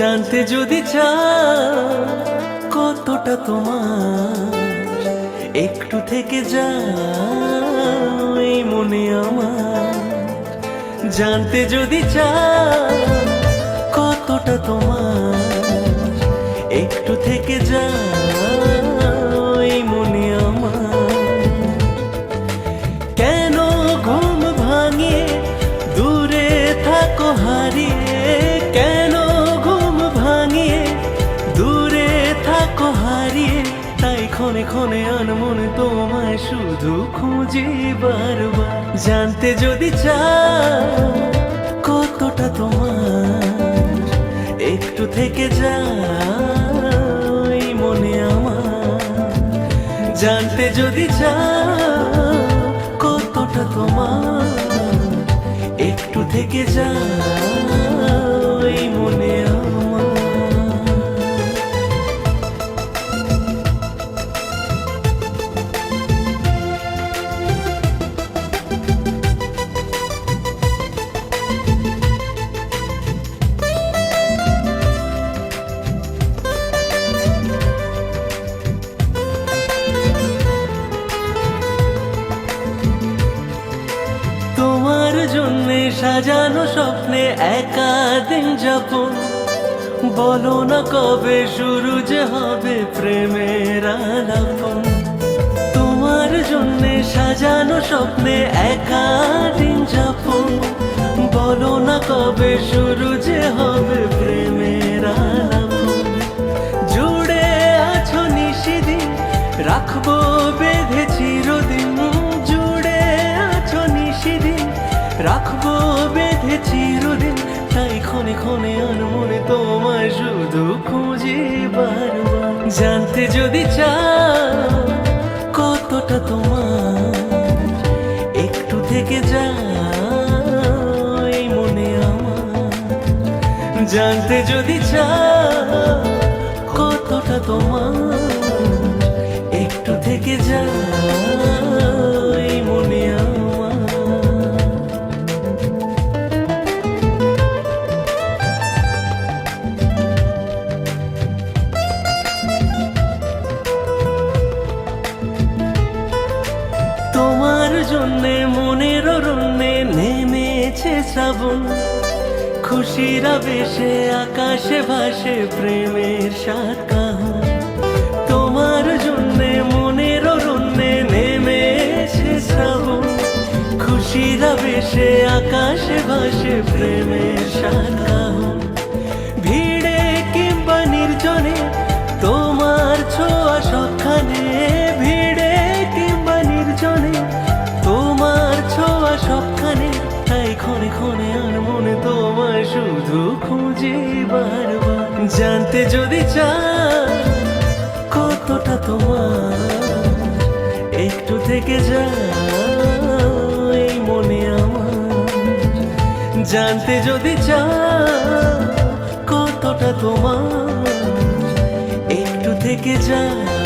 জানতে যদি চাও কতটা তোমার, একটু থেকে যাও এই মনে আমার। জানতে যদি চাও কতটা তোমার, একটু থেকে যাও এই মনে আমার। কেন ঘুম ভাঙিয়ে দূরে থাকো হারিয়ে, কেন ঘুম ভাঙিয়ে দূরে থাকো হারিয়ে, তাই ক্ষণে ক্ষণে আনমন তোমায় শুধু খুঁজি বারবার। জানতে যদি চাও কতটা তোমার, একটু থেকে যাও এই মনে আমার। জানতে যদি চাও কতটা তোমার, একটু থেকে যাও এই মনে আমার। তোমার জন্যে সাজানো স্বপ্নে একা দিন যাপন, বলো না কবে শুরু যে হবে প্রেমের আলাপন। তোমার জন্যে সাজানো স্বপ্নে একা দিন যাপন, বলো না কবে শুরু যে হবে প্রেমের আলাপন। জুড়ে আছো নিশিদিন, রাখবো বেঁধে চিরদিন। জুড়ে আছো নিশিদিন, রাখবো বেঁধে চিরদিন, তাই ক্ষণে ক্ষণে আনমনে তোমায় শুধু খুঁজি বারবার। জানতে যদি চাও কতটা তোমার, একটু থেকে যাও এই মনে আমার। জানতে যদি চাও কতটা তোমার, একটু থেকে যাও এই মনে আমার। তোমার জন্যে মনের অরণ্যে নেমেছে শ্রাবণ, খুশির আবেশে আকাশে ভাসে প্রেমের সাতকাহন। তোমার জন্যে মনের অরণ্যে নেমেছে শ্রাবণ, খুশির আবেশে আকাশে ভাসে প্রেমের সাতকাহন। ভিড়ে কিংবা নির্জনে তোমার ছোঁয়া সবখানে, ভিড়ে কিংবা নির্জনে তোমার ছোঁয়া সবখানে, তাই ক্ষণে ক্ষণে আর মনে তোমায় শুধু খুঁজি বারবার। জানতে যদি চাও কতটা তোমার, একটু থেকে যাও এই মনে আমার। জানতে যদি চাও কতটা তোমার, একটু থেকে যাও